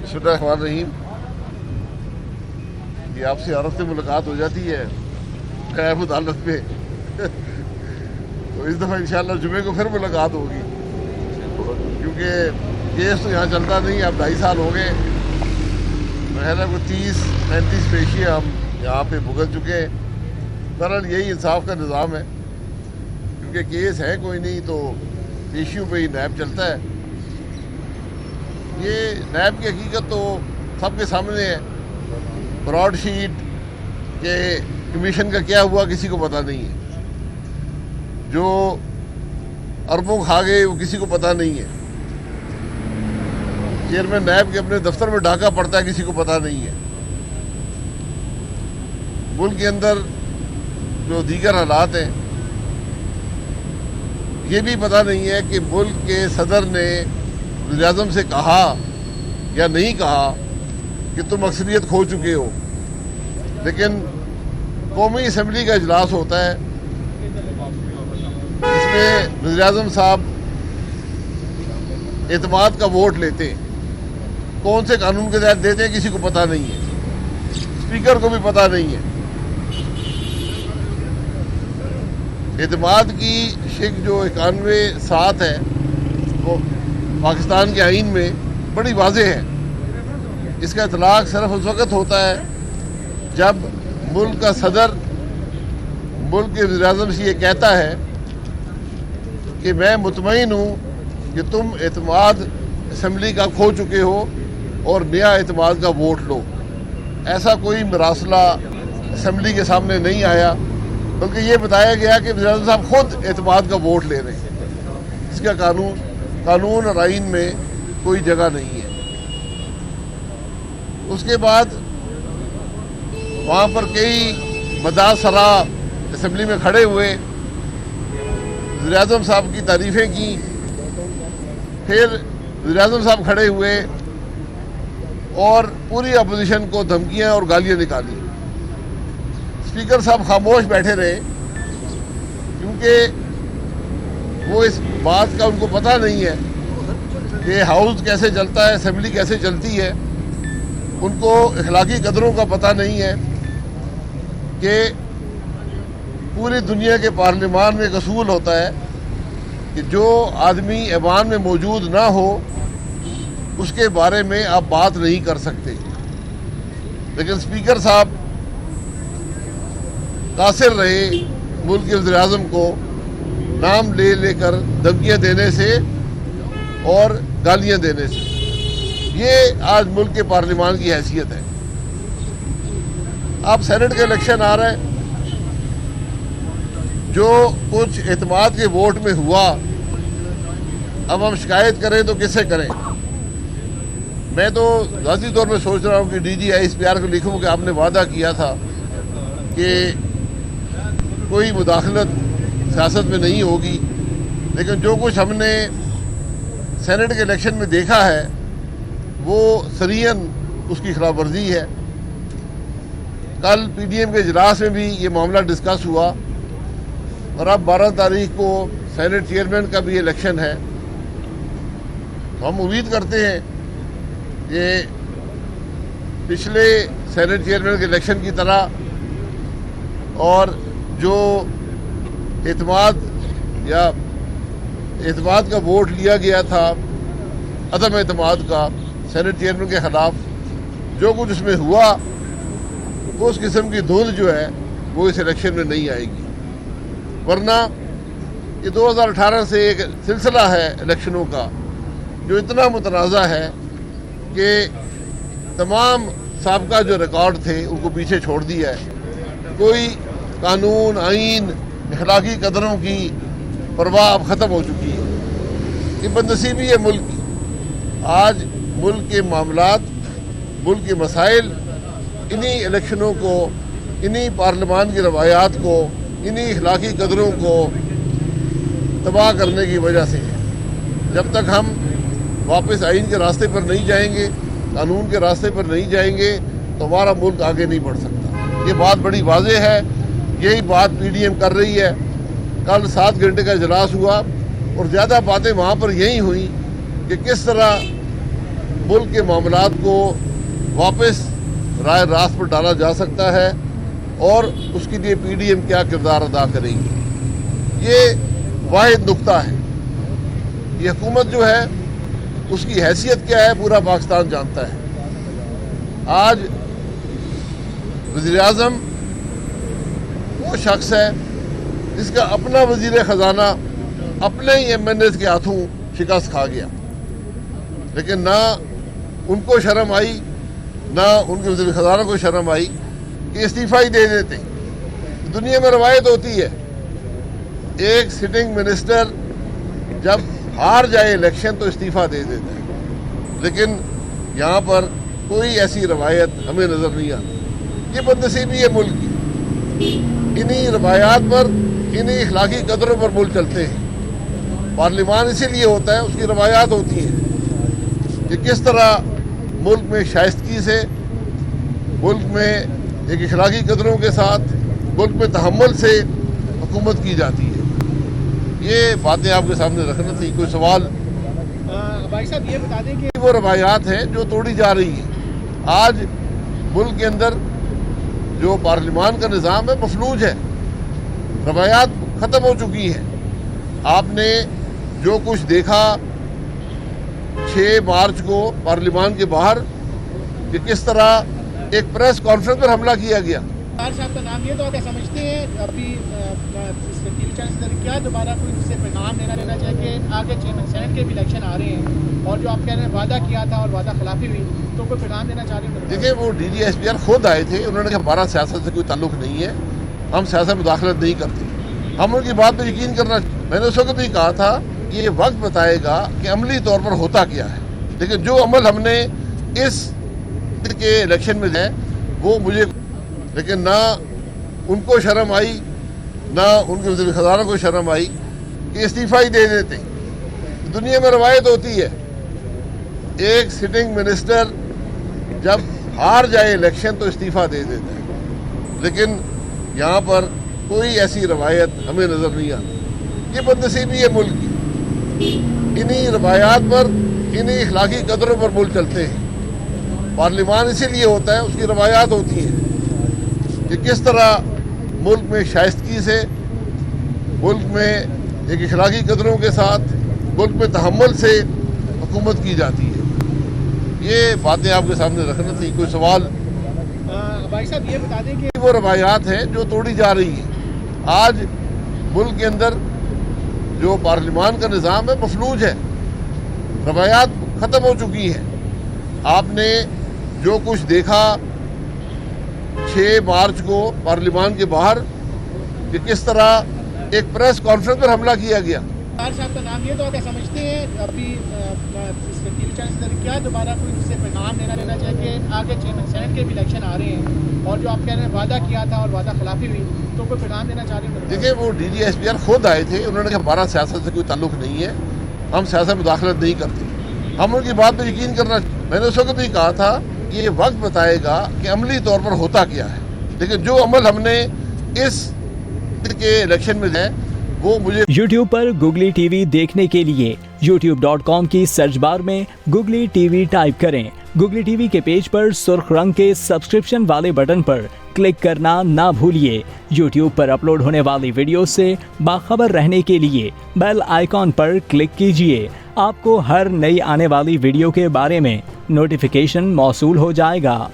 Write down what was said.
बिस्मिल्लाहिर्रहमानिर्रहीम। ये आपसे औरत से मुलाकात हो जाती है कैफ अदालत में तो इस दफ़ा इंशाल्लाह जुमे को फिर मुलाकात होगी, क्योंकि केस तो यहाँ चलता नहीं। अब 2.5 साल हो गए, महल को 30-35 पेशियाँ हम यहाँ पे भुगत चुके हैं। बहरहाल यही इंसाफ का निज़ाम है, क्योंकि केस है कोई नहीं तो पेशियों पे ही नैब चलता है। ये नैब की हकीकत तो सबके सामने है। ब्रॉडशीट के कमीशन का क्या हुआ किसी को पता नहीं है, जो अरबों खा गए वो किसी को पता नहीं है। चेयरमैन नैब के अपने दफ्तर में डाका पड़ता है, किसी को पता नहीं है। मुल्क के अंदर जो दीगर हालात हैं ये भी पता नहीं है कि मुल्क के सदर ने वज़ीर-ए-आज़म से कहा या नहीं कहा कि तुम अक्सरियत खो चुके हो। लेकिन कौमी असम्बली का इजलास होता है, इसमें वज़ीर-ए-आज़म साहब एतमाद का वोट लेते हैं। कौन से कानून के तहत देते हैं किसी को पता नहीं है, स्पीकर को भी पता नहीं है। एतमाद की शिक जो 91(7) है वो पाकिस्तान के आइन में बड़ी वाज़ेह है। इसका इतलाक़ सिर्फ उस वक़्त होता है जब मुल्क का सदर मुल्क के वज़ीर-ए-आज़म से ये कहता है कि मैं मुतमईन हूँ कि तुम एतमाद असम्बली का खो चुके हो और नया एतमाद का वोट लो। ऐसा कोई मरासला असम्बली के सामने नहीं आया, बल्कि ये बताया गया कि वज़ीर-ए-आज़म साहब खुद एतमाद का वोट ले रहे हैं। इसका कानून और आइन में कोई जगह नहीं है। उसके बाद वहाँ पर कई मदासरा असम्बली में खड़े हुए, वज़ीर-ए-आज़म साहब की तारीफ़ें की। फिर वज़ीर-ए-आज़म साहब खड़े हुए और पूरी अपोजिशन को धमकियाँ और गालियाँ निकाली। स्पीकर साहब खामोश बैठे रहे, क्योंकि वो इस बात का उनको पता नहीं है कि हाउस कैसे चलता है, असेंबली कैसे चलती है। उनको अखलाकी कदरों का पता नहीं है कि पूरी दुनिया के पार्लियामान में एक असूल होता है कि जो आदमी ऐवान में मौजूद ना हो उसके बारे में आप बात नहीं कर सकते। लेकिन स्पीकर साहब कासिर रहे मुल्क के वज़ीर-ए-आज़म को नाम ले लेकर धमकियाँ देने से और गालियाँ देने से। ये आज मुल्क के पार्लियामान की हैसियत है। अब सेनेट के इलेक्शन आ रहे हैं, जो कुछ एतमाद के वोट में हुआ, अब हम शिकायत करें तो किससे करें। मैं तो ज़ाती तौर पर सोच रहा हूँ कि DG ISPR को लिखूँ कि आपने वादा किया था कि कोई मुदाखलत सियासत में नहीं होगी, लेकिन जो कुछ हमने सेनेट के इलेक्शन में देखा है वो सरीहन उसकी खिलाफ वर्जी है। कल PDM के इजलास में भी ये मामला डिस्कस हुआ और अब 12 तारीख को सेनेट चेयरमैन का भी इलेक्शन है। तो हम उम्मीद करते हैं कि पिछले सेनेट चेयरमैन के इलेक्शन की तरह और जो एतमाद का वोट लिया गया था अदम एतमाद का सेनेट चेयरमैन के ख़िलाफ़, जो कुछ उसमें हुआ उस किस्म की धुंध जो है वो इस इलेक्शन में नहीं आएगी। वरना ये 2018 से एक सिलसिला है इलेक्शनों का जो इतना मुतनाज़ा है कि तमाम साबका जो रिकॉर्ड थे उनको पीछे छोड़ दिया है। कोई कानून, आइन, अखलाकी कदरों की परवाह अब ख़त्म हो चुकी है। ये बदनसीबी है मुल्क की। आज मुल्क के मामलात, मुल्क के मसाइल इन्हीं इलेक्शनों को, इन्हीं पार्लियामान की रवायात को, इन्हीं अखलाकी कदरों को तबाह करने की वजह से है। जब तक हम वापस आइन के रास्ते पर नहीं जाएंगे, कानून के रास्ते पर नहीं जाएंगे, तो हमारा मुल्क आगे नहीं बढ़ सकता। ये बात बड़ी वाज़ेह है। यही बात PDM कर रही है। कल 7 घंटे का इजलास हुआ और ज़्यादा बातें वहाँ पर यही हुई कि किस तरह मुल्क के मामलात को वापस राय रास्त पर डाला जा सकता है और उसके लिए पीडीएम क्या किरदार अदा करेगी। ये वाहिद नुक्ता है। ये हुकूमत जो है उसकी हैसियत क्या है पूरा पाकिस्तान जानता है। आज वज़ीर-ए-आज़म वो शख्स है जिसका अपना वज़ीर ख़जाना अपने ही MNAs के हाथों शिकस्त खा गया, लेकिन ना उनको शर्म आई ना उनके वज़ीर ख़जाना को शर्म आई कि इस्तीफ़ा ही दे देते। दुनिया में रवायत होती है, एक सिटिंग मिनिस्टर जब हार जाए इलेक्शन तो इस्तीफ़ा दे देता है, लेकिन यहाँ पर कोई ऐसी रवायत हमें नज़र नहीं आती। ये बदनसीबी है मुल्क की। इन्हीं रवायात पर, इन्हीं इखलाकी कदरों पर मुल्क चलते हैं। पार्लियामान इसीलिए होता है, उसकी रवायात होती हैं कि किस तरह मुल्क में शाइस्तगी से, मुल्क में एक इखलाकी कदरों के साथ, मुल्क में तहम्मुल से हुकूमत की जाती है। ये बातें आपके सामने रखना थी। कोई सवाल? भाई साहब ये बता दें कि वो रवायात हैं जो तोड़ी जा रही है। आज मुल्क के अंदर जो पार्लियामान का निज़ाम है मफलूज है, रवायात ख़त्म हो चुकी हैं। आपने जो कुछ देखा 6 मार्च को पार्लियामान के बाहर कि किस तरह एक प्रेस कॉन्फ्रेंस पर हमला किया गया। साहब का नाम ये तो क्या समझते हैं अभी टीवी चैनल क्या दोबारा कोई इससे पैगाम देना चाहिए कि आगे चेयरमैन सेनेट के भी इलेक्शन आ रहे हैं और जो आप कह रहे हैं वादा किया था और वादा खिलाफी हुई, तो कोई पैगाम देना चाह रहे हैं? देखिए, वो DG/SPR खुद आए थे, उन्होंने कहा हमारा सियासत से कोई ताल्लुक नहीं है, हम सियासत में मुदाखलत नहीं करते। हम उनकी बात पर यकीन करना। मैंने उस वक्त भी कहा था कि ये वक्त बताएगा कि अमली तौर पर होता क्या है, लेकिन जो अमल हमने इस के इलेक्शन में है वो मुझे, लेकिन ना उनको शर्म आई ना उनके वज़ीर ख़जाना को शर्म आई कि इस्तीफ़ा ही दे देते। दुनिया में रवायत होती है, एक सिटिंग मिनिस्टर जब हार जाए इलेक्शन तो इस्तीफ़ा दे देता है, लेकिन यहाँ पर कोई ऐसी रवायत हमें नज़र नहीं आती। ये बदनसीबी है मुल्क की। इन्हीं रवायात पर, इन्हीं इखलाकी कदरों पर मुल्क चलते हैं। पार्लियामान इसीलिए होता है, उसकी रवायात होती हैं कि किस तरह मुल्क में शाइस्तगी से, मुल्क में एक इखलाकी कदरों के साथ, मुल्क में तहम्मुल से हुकूमत की जाती है। ये बातें आपके सामने रखना थी। कोई सवाल? भाई साहब ये बता दें कि वो रवायात हैं जो तोड़ी जा रही हैं। आज मुल्क के अंदर जो पार्लियामान का निज़ाम है मफलूज है, रवायात ख़त्म हो चुकी हैं। आपने जो कुछ देखा 6 मार्च को पार्लियामान के बाहर कि किस तरह एक प्रेस कॉन्फ्रेंस पर हमला किया गया। साहब का नाम ये तो क्या समझते हैं अभी टीवी चैनल क्या दोबारा कोई इससे पैगाम देना चाहिए कि आगे चेयरमैन सेनेट के भी इलेक्शन आ रहे हैं और जो आप कह रहे हैं वादा किया था और वादा खिलाफी हुई, तो कोई पैगाम देना चाह रहे हैं? देखिए, वो DG/SPR खुद आए थे, उन्होंने कहा हमारा सियासत से कोई ताल्लुक नहीं है, हम सियासत में मुदाखलत नहीं करते। हम उनकी बात पर यकीन करना। मैंने उस वक्त भी कहा था कि ये वक्त बताएगा कि अमली तौर पर होता क्या है, लेकिन जो अमल हमने इस के इलेक्शन में है वो मुझे। YouTube पर Googly TV देखने के लिए youtube.com की सर्च बार में Googly TV टाइप करें। Googly TV के पेज पर सुर्ख रंग के सब्सक्रिप्शन वाले बटन पर क्लिक करना ना भूलिए। YouTube पर अपलोड होने वाली वीडियो से बाखबर रहने के लिए बेल आइकॉन पर क्लिक कीजिए। आपको हर नई आने वाली वीडियो के बारे में नोटिफिकेशन मौसूल हो जाएगा।